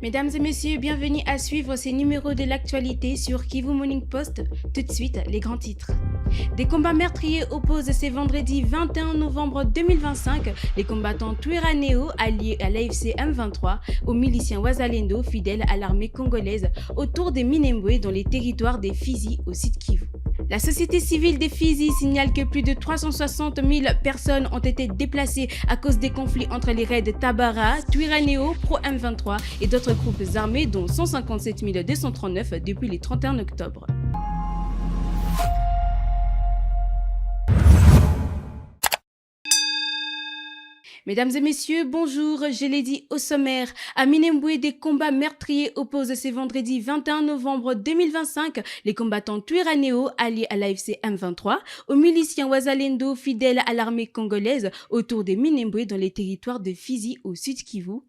Mesdames et messieurs, bienvenue à suivre ces numéros de l'actualité sur Kivu Morning Post. Tout de suite, les grands titres. Des combats meurtriers opposent ce vendredi 21 novembre 2025 les combattants Twirwaneho alliés à l'AFC M23 aux miliciens Wazalendo fidèles à l'armée congolaise autour des Minembwe dans les territoires des Fizi au site Kivu. La société civile des Fizi signale que plus de 360 000 personnes ont été déplacées à cause des conflits entre les raids Tabara, Twirwaneho, Pro M23 et d'autres groupes armés dont 157 239 depuis le 31 octobre. Mesdames et messieurs, bonjour, je l'ai dit au sommaire. À Minembwe, des combats meurtriers opposent ce vendredi 21 novembre 2025 les combattants Twirwaneho alliés à l'AFC M23 aux miliciens Wazalendo fidèles à l'armée congolaise autour des Minembwe dans les territoires de Fizi au sud Kivu.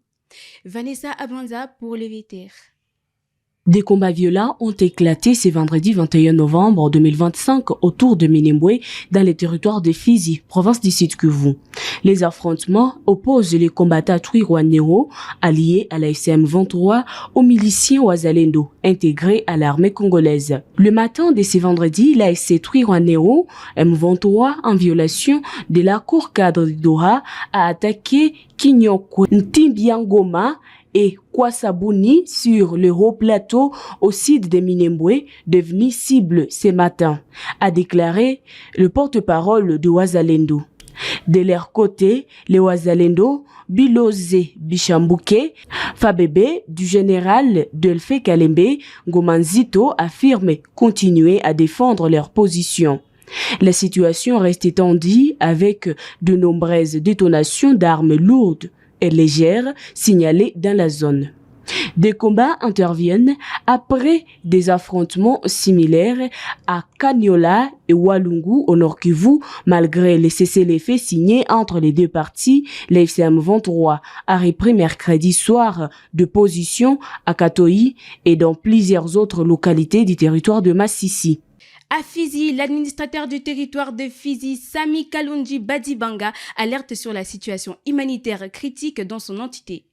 Vanessa Abanza pour les VTR. Des combats violents ont éclaté ce vendredi 21 novembre 2025 autour de Minembwe dans les territoires de Fizi, province du Sud Kivu. Les affrontements opposent les combattants Twirwaneho, alliés à la M23, aux miliciens Wazalendo, intégrés à l'armée congolaise. Le matin de ce vendredi, l'AFC Twirwaneho, M23, en violation de l'accord cadre de Doha, a attaqué Kinyokwe, Ntimbiangoma et Kwasabuni sur le haut plateau au sud de Minembwe, devenu cible ce matin, a déclaré le porte-parole de Wazalendo. De leur côté, les Wazalendo, Biloze Bishambuke, Fabebe, du général Delfe Kalembe, Gomanzito affirment continuer à défendre leur position. La situation reste tendue avec de nombreuses détonations d'armes lourdes et légères signalées dans la zone. Des combats interviennent après des affrontements similaires à Kaniola et Walungu au Nord Kivu, malgré les cessez-le-feu signés entre les deux parties. L'AFC M23 a repris mercredi soir de position à Katoi et dans plusieurs autres localités du territoire de Massissi. À Fizi, l'administrateur du territoire de Fizi, Sami Kalunji Badibanga, alerte sur la situation humanitaire critique dans son entité.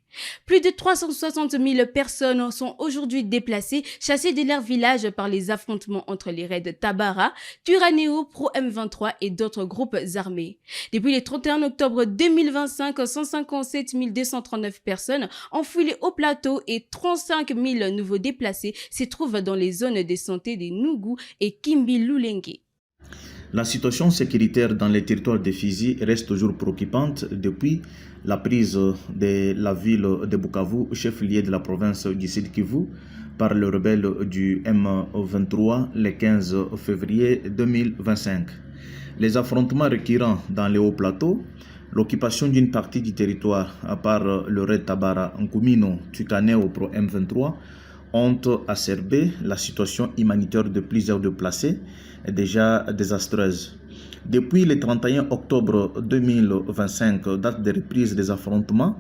Plus de 360 000 personnes sont aujourd'hui déplacées, chassées de leur village par les affrontements entre les raids Tabara, Twirwaneho, Pro M23 et d'autres groupes armés. Depuis le 31 octobre 2025, 157 239 personnes ont fui les hauts plateaux et 35 000 nouveaux déplacés se trouvent dans les zones de santé de Nougou et Kimbi-Lulenge. La situation sécuritaire dans les territoires de Fizi reste toujours préoccupante depuis la prise de la ville de Bukavu, chef-lieu de la province du Sud Kivu, par le rebelle du M23 le 15 février 2025. Les affrontements récurrents dans les hauts plateaux, l'occupation d'une partie du territoire par le raid Tabara, Nkumino, Twirwaneho pro M23 ont acerbé la situation humanitaire de plusieurs déplacés, déjà désastreuse. Depuis le 31 octobre 2025, date de reprise des affrontements,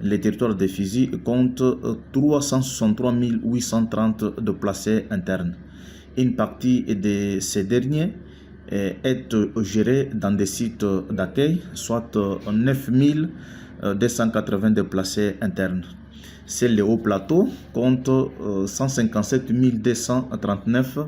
le territoire de Fizi compte 363 830 déplacés internes. Une partie de ces derniers est gérée dans des sites d'accueil, soit 9 280 déplacés internes. C'est le haut plateau compte 157 239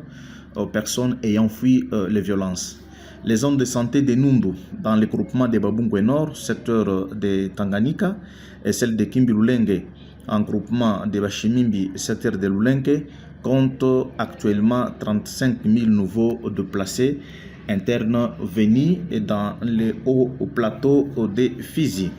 personnes ayant fui les violences. Les zones de santé de Nundu, dans le groupement de Babungwe Nord, secteur de Tanganyika, et celle de Kimbi-Lulenge, en groupement de Bashimimbi, secteur de Lulenge, compte actuellement 35 000 nouveaux déplacés internes venus dans le haut plateau de Fizi.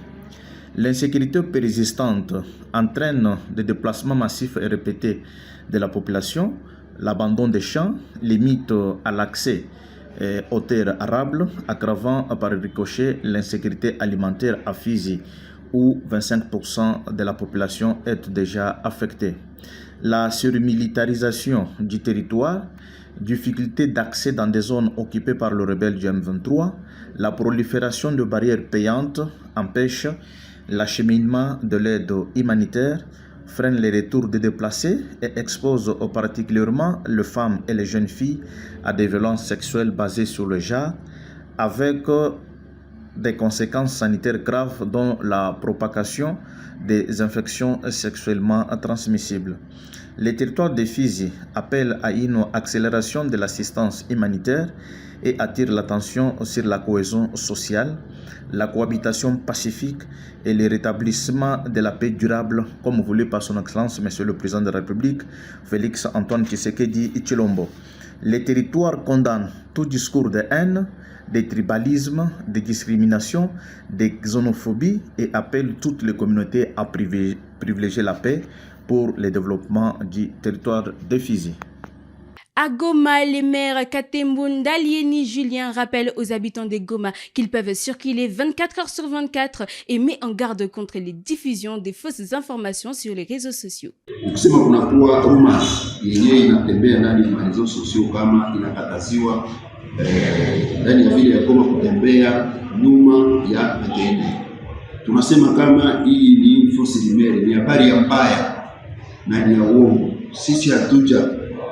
L'insécurité persistante entraîne des déplacements massifs et répétés de la population, l'abandon des champs, limite à l'accès aux terres arables, aggravant par ricochet l'insécurité alimentaire à Fizi, où 25% de la population est déjà affectée. La surmilitarisation du territoire, difficulté d'accès dans des zones occupées par le rebelle du M23, la prolifération de barrières payantes empêche l'acheminement de l'aide humanitaire, freine les retours des déplacés et expose particulièrement les femmes et les jeunes filles à des violences sexuelles basées sur le genre, avec des conséquences sanitaires graves dont la propagation des infections sexuellement transmissibles. Le territoire de Fizi appelle à une accélération de l'assistance humanitaire et attire l'attention sur la cohésion sociale, la cohabitation pacifique et le rétablissement de la paix durable, comme voulu par son Excellence, Monsieur le Président de la République, Félix Antoine Tshisekedi Tshilombo. Le territoire condamne tout discours de haine, de tribalisme, de discrimination, de xénophobie et appelle toutes les communautés à privilégier la paix pour le développement du territoire de Fizi. À Goma, les maires Katembun, Dalieni, Julien rappellent aux habitants de Goma qu'ils peuvent circuler 24 heures sur 24 et met en garde contre les diffusions des fausses informations sur les réseaux sociaux. Ukisema kunakuwa rumors yenyewe inatembea ndani ya reseaux sociaux kama inakataziwa ndani ya vile ya Goma kutembea nyuma ya mtende. Tunasema kama hii ni fausse rumeur, ni habari ya mbaya na ni ya uongo. Sisi hatuja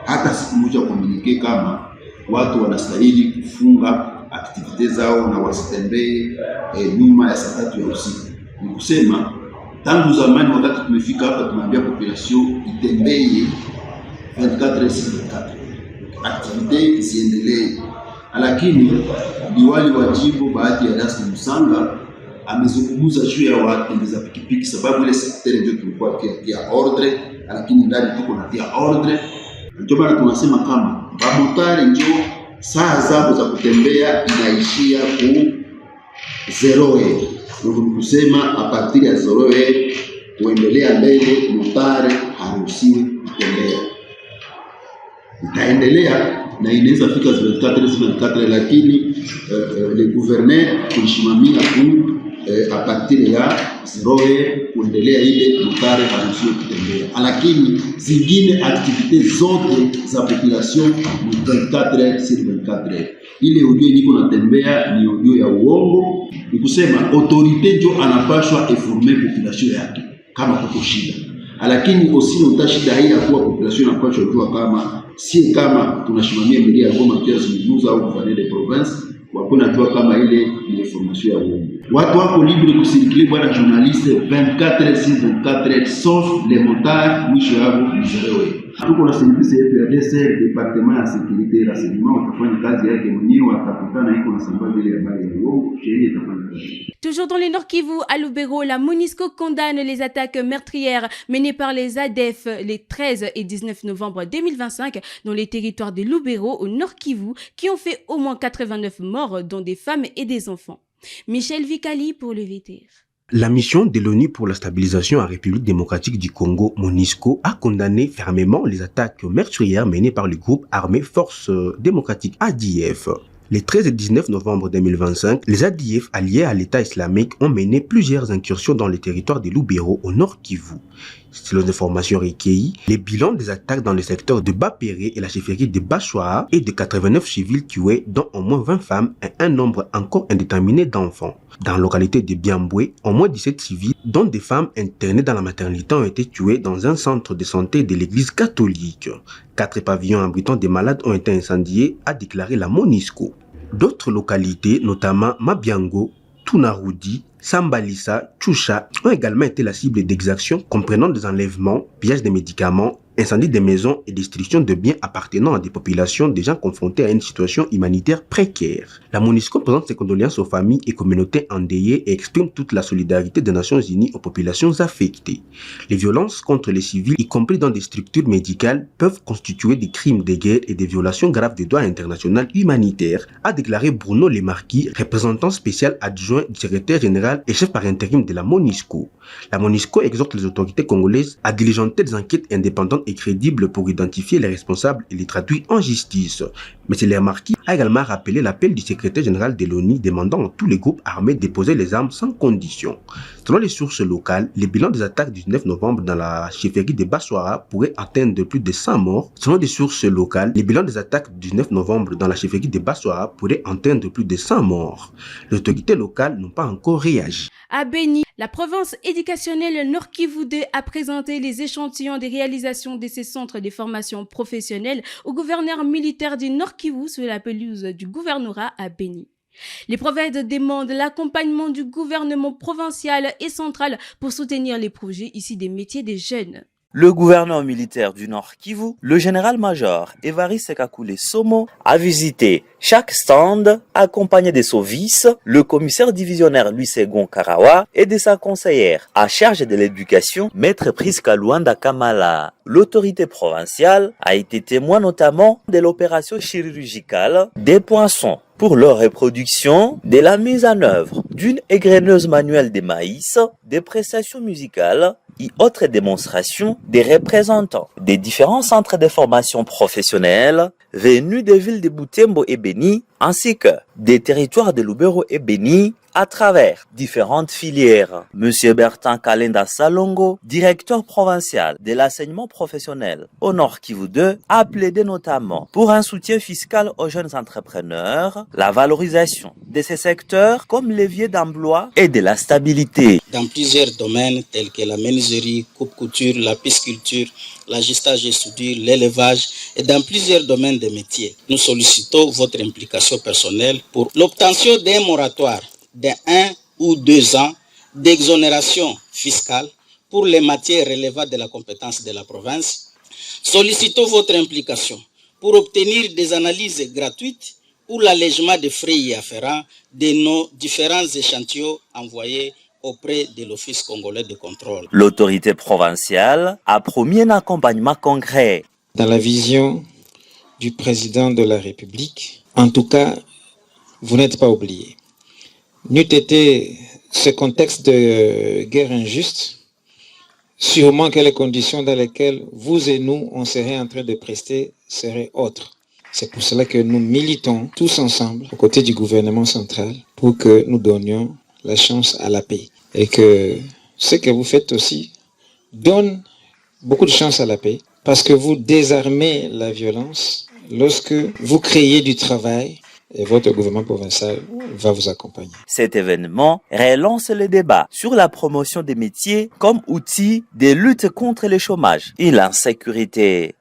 hata siku moja kuamilike kama watu wanastahili kufunga aktivite zao na wasitembee nyuma ya saa 3 ya usiku. Ni kusema tangu zamani wakati tumefika hapa tunaambia population itembee 24/24. Aktivite isiendelee. Lakini diwali wa jimbo baadhi ya Dasi Musanga amezungumza juu ya watembeza pikipiki, sababu ile sekretari ndio tulikuwa tia ordre, lakini ndani tuko na tia ordre. Ndio maana tunasema kama babutari ndio saa zao za kutembea inaishia ku 0. Ndio kusema a partir ya 0 kuendelea mbele motare haruhusiwi kutembea. Itaendelea na inaweza fika 24, lakini le gouverneur kulishimamia ku a partir ya 0 kuendelea ile motare haruhusiwi kutembea. Lakini zingine activite zote za population ni 24/24. Ile audio niko natembea ni audio ya uongo. Ni kusema autorite ndio anapashwa informer population yake kama kuko shida. Lakini osino utashida hii ya kuwa population inapashwa kujua kama si kama tunashimamia milia ya Goma tunazungumza au gouverneur de province wakuna jua kama ile ni information ya uongo. Watu wako libre kusikiliza bwana journaliste 24/24 sauf les motards mwisho yao ni 0. Tuko na service yetu ya DSR, departement ya sécurité na renseignement, utafanya kazi yake mwenyewe, atakutana iko na sambaza ile habari ya uongo, sheria itafanya kazi. Toujours dans le Nord Kivu, à Lubero, la MONUSCO condamne les attaques meurtrières menées par les ADF les 13 et 19 novembre 2025 dans les territoires de Lubero au Nord Kivu qui ont fait au moins 89 morts dont des femmes et des enfants. Michel Vikali pour le VTR. La mission de l'ONU pour la stabilisation en République démocratique du Congo, MONUSCO, a condamné fermement les attaques meurtrières menées par le groupe armé Force démocratique ADF. Les 13 et 19 novembre 2025, les ADF alliés à l'État islamique ont mené plusieurs incursions dans le territoire de Lubero au Nord Kivu. Selon les informations recueillies, les bilans des attaques dans le secteur de Bapéré et la chefferie de Bachouaa est de 89 civils tués, dont au moins 20 femmes et un nombre encore indéterminé d'enfants. Dans la localité de Biamboué, au moins 17 civils, dont des femmes internées dans la maternité, ont été tués dans un centre de santé de l'église catholique. 4 pavillons abritant des malades ont été incendiés, a déclaré la MONUSCO. D'autres localités, notamment Mabiango, Tunarudi, Sambalissa, Tchoucha, ont également été la cible d'exactions comprenant des enlèvements, pillages de médicaments, incendie des maisons et destruction de biens appartenant à des populations déjà confrontées à une situation humanitaire précaire. La MONUSCO présente ses condoléances aux familles et communautés endeuillées et exprime toute la solidarité des Nations Unies aux populations affectées. Les violences contre les civils, y compris dans des structures médicales, peuvent constituer des crimes de guerre et des violations graves des droits internationaux humanitaires, a déclaré Bruno Lemarquis, représentant spécial adjoint du secrétaire général et chef par intérim de la MONUSCO. La MONUSCO exhorte les autorités congolaises à diligenter des enquêtes indépendantes et crédibles pour identifier les responsables et les traduire en justice. M. Lemarquis a également rappelé l'appel du secrétaire général de l'ONU demandant à tous les groupes armés de déposer les armes sans condition. Selon les sources locales, le bilan des attaques du 19 novembre dans la chefferie de Bachouaa pourrait atteindre plus de 100 morts. Selon des sources locales, le bilan des attaques du 19 novembre dans la chefferie de Bachouaa pourrait atteindre plus de 100 morts. Les autorités locales n'ont pas encore réagi. À Béni, la province éducationnelle Nord Kivu 2 a présenté les échantillons des réalisations de ces centres de formation professionnelle au gouverneur militaire du Nord Kivu sur la pelouse du gouvernorat à Béni. Les prophètes demandent l'accompagnement du gouvernement provincial et central pour soutenir les projets issus des métiers des jeunes. Le gouverneur militaire du Nord Kivu, le général-major Évariste Kakule Somo, a visité chaque stand accompagné de son vice, le commissaire divisionnaire Louis Segon Karawa et de sa conseillère à charge de l'éducation, maître Priska Luanda Kamala. L'autorité provinciale a été témoin notamment de l'opération chirurgicale des poissons pour leur reproduction, de la mise en œuvre d'une égreneuse manuelle de maïs, des prestations musicales et autres démonstrations des représentants des différents centres de formation professionnelle venus des villes de Butembo et Beni, ainsi que des territoires de Lubero et Beni, à travers différentes filières. Monsieur Bertin Kalenda Salongo, directeur provincial de l'enseignement professionnel au Nord Kivu 2, a plaidé notamment pour un soutien fiscal aux jeunes entrepreneurs, la valorisation de ces secteurs comme levier d'emploi et de la stabilité. Dans plusieurs domaines tels que la menuiserie, coupe-couture, la pisciculture, l'agistage et soudure, l'élevage et dans plusieurs domaines de métiers. Nous sollicitons votre implication personnelle pour l'obtention d'un moratoire de 1 ou 2 ans d'exonération fiscale pour les matières relevant de la compétence de la province. Sollicitons votre implication pour obtenir des analyses gratuites ou l'allègement des frais y afférents de nos différents échantillons envoyés auprès de l'Office congolais de contrôle. L'autorité provinciale a promis un accompagnement concret. Dans la vision du président de la République, en tout cas, vous n'êtes pas oubliés. N'eût été ce contexte de guerre injuste, sûrement que les conditions dans lesquelles vous et nous, on serait en train de prester seraient autres. C'est pour cela que nous militons tous ensemble, aux côtés du gouvernement central, pour que nous donnions la chance à la paix. Et que ce que vous faites aussi donne beaucoup de chance à la paix, parce que vous désarmez la violence lorsque vous créez du travail. Et votre gouvernement provincial va vous accompagner. Cet événement relance le débat sur la promotion des métiers comme outil de lutte contre le chômage et l'insécurité.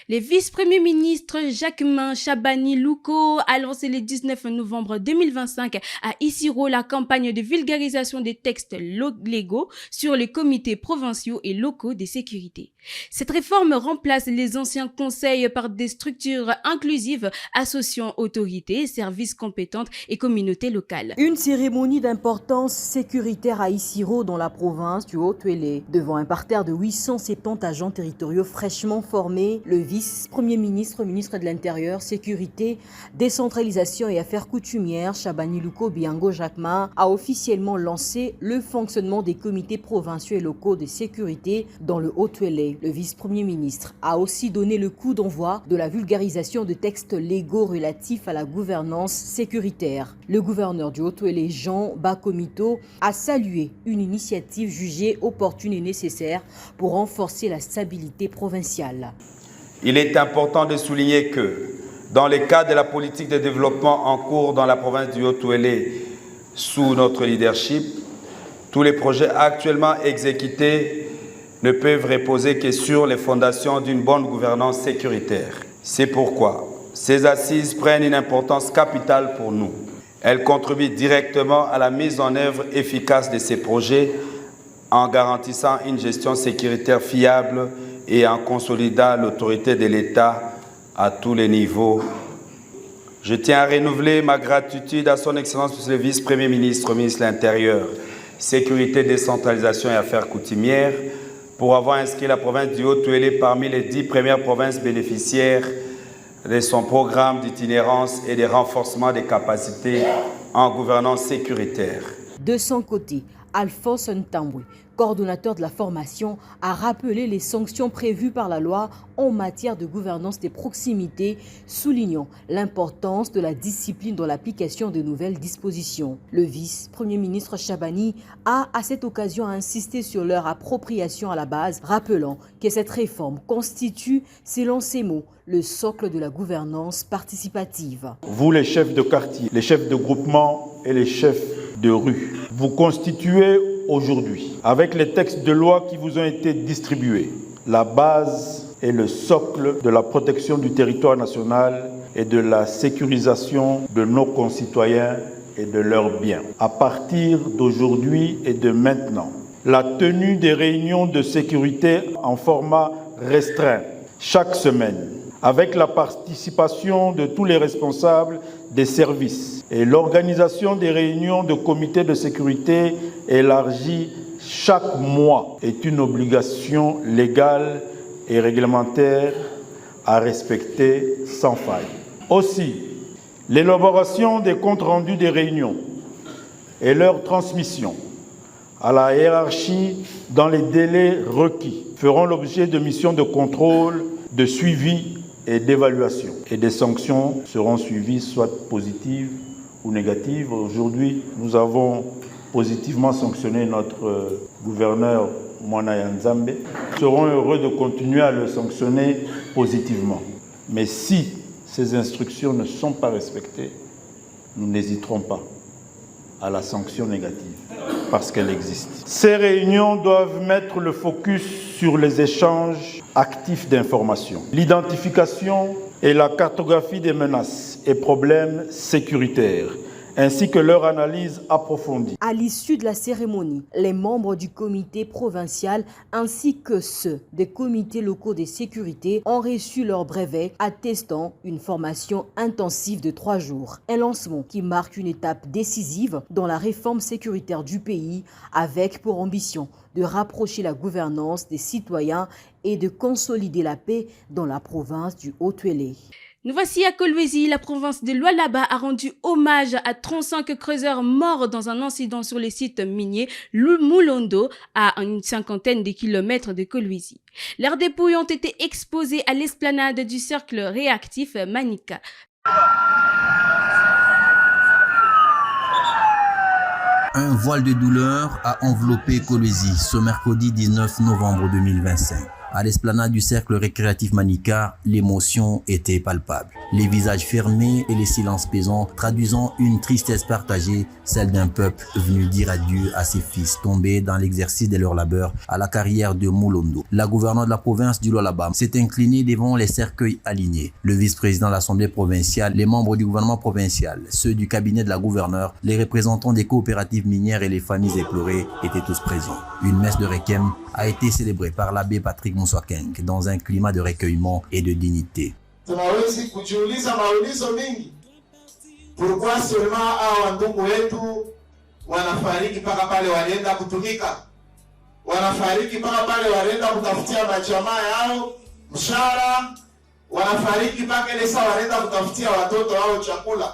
Le vice-premier ministre Jacquemain Chabani-Louko a lancé le 19 novembre 2025 à Isiro la campagne de vulgarisation des textes légaux sur les comités provinciaux et locaux de sécurité. Cette réforme remplace les anciens conseils par des structures inclusives associant autorités, services compétentes et communautés locales. Une cérémonie d'importance sécuritaire à Isiro dans la province du Haut-Uélé. Devant un parterre de 870 agents territoriaux fraîchement formés, le vice-premier ministre, ministre de l'Intérieur, Sécurité, Décentralisation et Affaires coutumières, Chabani-Louko Biango Jacquemain, a officiellement lancé le fonctionnement des comités provinciaux et locaux de sécurité dans le Haut-Uélé. Le vice-premier ministre a aussi donné le coup d'envoi de la vulgarisation de textes légaux relatifs à la gouvernance sécuritaire. Le gouverneur du Haut-Uélé, Jean Bakomito, a salué une initiative jugée opportune et nécessaire pour renforcer la stabilité provinciale. Il est important de souligner que, dans le cadre de la politique de développement en cours dans la province du Haut-Uélé sous notre leadership, tous les projets actuellement exécutés ne peuvent reposer que sur les fondations d'une bonne gouvernance sécuritaire. C'est pourquoi ces assises prennent une importance capitale pour nous. Elles contribuent directement à la mise en œuvre efficace de ces projets en garantissant une gestion sécuritaire fiable et en consolidant l'autorité de l'État à tous les niveaux. Je tiens à renouveler ma gratitude à son Excellence Monsieur le Vice-Premier ministre, ministre de l'Intérieur, Sécurité, Décentralisation et Affaires coutumières, pour avoir inscrit la province du Haut-Uélé parmi les 10 premières provinces bénéficiaires de son programme d'itinérance et de renforcement des capacités en gouvernance sécuritaire. De son côté, Alphonse Ntambwe, coordonnateur de la formation, a rappelé les sanctions prévues par la loi en matière de gouvernance des proximités, soulignant l'importance de la discipline dans l'application de nouvelles dispositions. Le vice-premier ministre Chabani a à cette occasion insisté sur leur appropriation à la base, rappelant que cette réforme constitue, selon ses mots, le socle de la gouvernance participative. Vous, les chefs de quartier, les chefs de groupement et les chefs de rue, vous constituez aujourd'hui, avec les textes de loi qui vous ont été distribués, la base et le socle de la protection du territoire national et de la sécurisation de nos concitoyens et de leurs biens. À partir d'aujourd'hui et de maintenant, la tenue des réunions de sécurité en format restreint chaque semaine, avec la participation de tous les responsables des services et l'organisation des réunions de comités de sécurité élargis chaque mois est une obligation légale et réglementaire à respecter sans faille. Aussi, l'élaboration des comptes rendus des réunions et leur transmission à la hiérarchie dans les délais requis feront l'objet de missions de contrôle, de suivi et d'évaluation. Et des sanctions seront suivies, soit positives ou négatives. Aujourd'hui, nous avons positivement sanctionné notre gouverneur Mwana Yanzambe. Nous serons heureux de continuer à le sanctionner positivement. Mais si ces instructions ne sont pas respectées, nous n'hésiterons pas à la sanction négative, parce qu'elle existe. Ces réunions doivent mettre le focus sur les échanges actifs d'informations, l'identification et la cartographie des menaces et problèmes sécuritaires, ainsi que leur analyse approfondie. À l'issue de la cérémonie, les membres du comité provincial ainsi que ceux des comités locaux de sécurité ont reçu leur brevet attestant une formation intensive de 3 jours. Un lancement qui marque une étape décisive dans la réforme sécuritaire du pays avec pour ambition de rapprocher la gouvernance des citoyens et de consolider la paix dans la province du Haut-Uélé. Nous voici à Kolwezi. La province de Lualaba a rendu hommage à 35 creuseurs morts dans un incident sur les sites miniers Moulondo, à une 50aine de kilomètres de Kolwezi. Leurs dépouilles ont été exposées à l'esplanade du cercle réactif Manika. Un voile de douleur a enveloppé Kolwezi ce mercredi 19 novembre 2025. À l'esplanade du cercle récréatif Manika, l'émotion était palpable. Les visages fermés et les silences pesants traduisant une tristesse partagée, celle d'un peuple venu dire adieu à ses fils tombés dans l'exercice de leur labeur à la carrière de Moulondo. La gouverneure de la province du Lualaba s'est inclinée devant les cercueils alignés. Le vice-président de l'Assemblée provinciale, les membres du gouvernement provincial, ceux du cabinet de la gouverneure, les représentants des coopératives minières et les familles éplorées étaient tous présents. Une messe de requiem a été célébrée par l'abbé Patrick Moussouakeng dans un climat de recueillement et de dignité. Tunawezi kujiuliza maulizo mingi. Pourquoi seulement hawa ndugu wetu wanafariki mpaka pale walienda kutumika? Wanafariki mpaka pale walienda kutafutia majamaa yao mshahara? Wanafariki mpaka ile saa walienda kutafutia watoto wao chakula?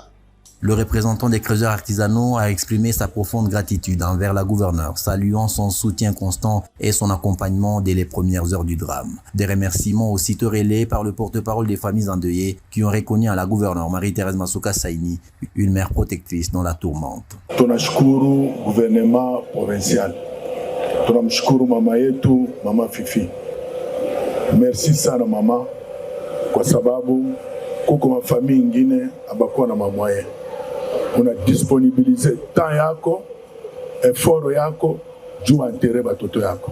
Le représentant des creuseurs artisanaux a exprimé sa profonde gratitude envers la gouverneure, saluant son soutien constant et son accompagnement dès les premières heures du drame. Des remerciements aussitôt relayés par le porte-parole des familles endeuillées qui ont reconnu à la gouverneure Marie-Thérèse Masuka Saini une mère protectrice dans la tourmente. Tunashukuru gouvernement provincial. Tunamshukuru mama yetu, mama Fifi. Merci sana mama kwa sababu kuko mafamii ingine abakuwa na mamwaye. Una disponibilize temps yako, effort yako, juu enterrer batoto yako.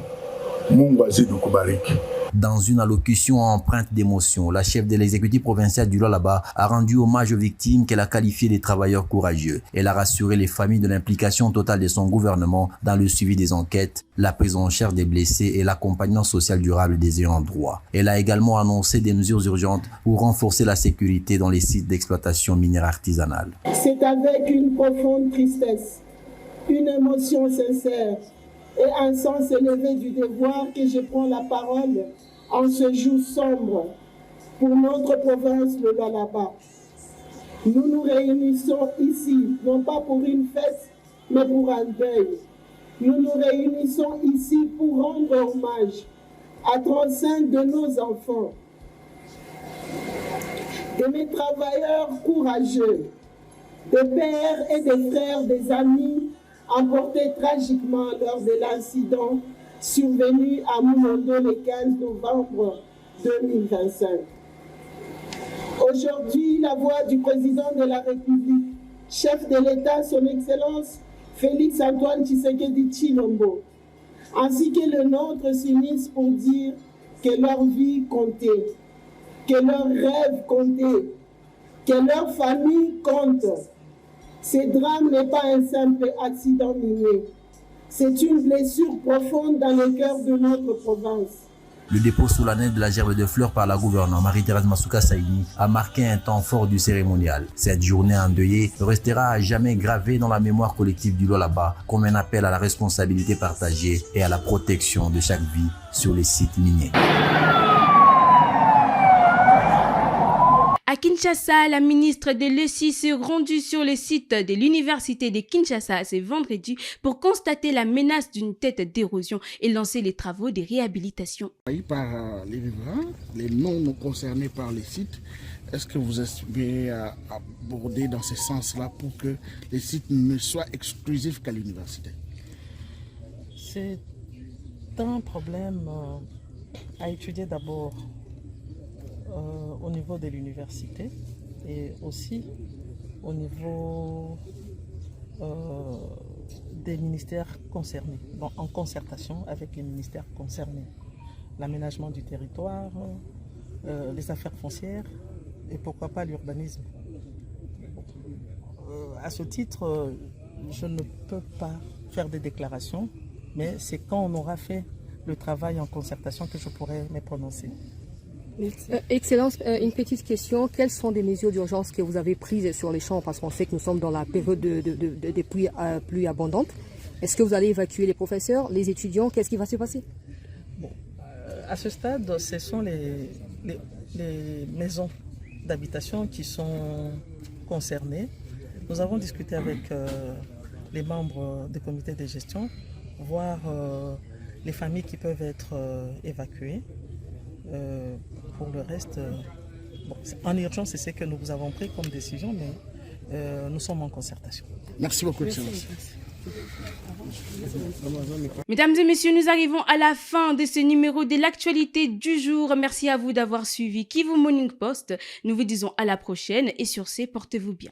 Mungu azidi kubariki. Dans une allocution empreinte d'émotion, la chef de l'exécutif provincial du Lualaba a rendu hommage aux victimes qu'elle a qualifiées de travailleurs courageux. Elle a rassuré les familles de l'implication totale de son gouvernement dans le suivi des enquêtes, la prise en charge des blessés et l'accompagnement social durable des ayants droit. Elle a également annoncé des mesures urgentes pour renforcer la sécurité dans les sites d'exploitation minière artisanale. C'est avec une profonde tristesse, une émotion sincère et un sens élevé du devoir que je prends la parole en ce jour sombre pour notre province de Lualaba. Nous nous réunissons ici, non pas pour une fête, mais pour un deuil. Nous nous réunissons ici pour rendre hommage à 35 de nos enfants, de mes travailleurs courageux, des pères et des frères, des amis, emportés tragiquement lors de l'incident survenu à Moulondo le 15 novembre 2025. Aujourd'hui, la voix du président de la République, chef de l'État, son Excellence Félix Antoine Tshisekedi Tshilombo, ainsi que le nôtre s'unissent pour dire que leur vie comptait, que leurs rêves comptaient, que leur famille compte. Ce drame n'est pas un simple accident minier. C'est une blessure profonde dans le cœur de notre province. Le dépôt solennel de la gerbe de fleurs par la gouverneure Marie-Thérèse Masuka Saini a marqué un temps fort du cérémonial. Cette journée endeuillée restera à jamais gravée dans la mémoire collective du Lualaba comme un appel à la responsabilité partagée et à la protection de chaque vie sur les sites miniers. À Kinshasa, la ministre de l'ESI s'est rendue sur le site de l'université de Kinshasa ce vendredi pour constater la menace d'une tête d'érosion et lancer les travaux de réhabilitation. Par les riverains, les non concernés par les sites, est-ce que vous estimez aborder dans ce sens-là pour que les sites ne soient exclusifs qu'à l'université? C'est un problème à étudier d'abord au niveau de l'université et aussi au niveau des ministères concernés, bon, en concertation avec les ministères concernés. L'aménagement du territoire, les affaires foncières et pourquoi pas l'urbanisme. À ce titre, je ne peux pas faire des déclarations, mais c'est quand on aura fait le travail en concertation que je pourrai me prononcer. Excellence, une petite question. Quelles sont les mesures d'urgence que vous avez prises sur les champs? Parce qu'on sait que nous sommes dans la période des pluies abondantes. Est-ce que vous allez évacuer les professeurs, les étudiants? Qu'est-ce qui va se passer? À ce stade, ce sont les maisons d'habitation qui sont concernées. Nous avons discuté avec les membres du comité de gestion, voir les familles qui peuvent être évacuées. Pour le reste, en urgence, c'est ce que nous avons pris comme décision, mais nous sommes en concertation. Merci beaucoup, Excellence. Mesdames et messieurs, nous arrivons à la fin de ce numéro de l'actualité du jour. Merci à vous d'avoir suivi Kivu Morning Post. Nous vous disons à la prochaine et sur ce, portez-vous bien.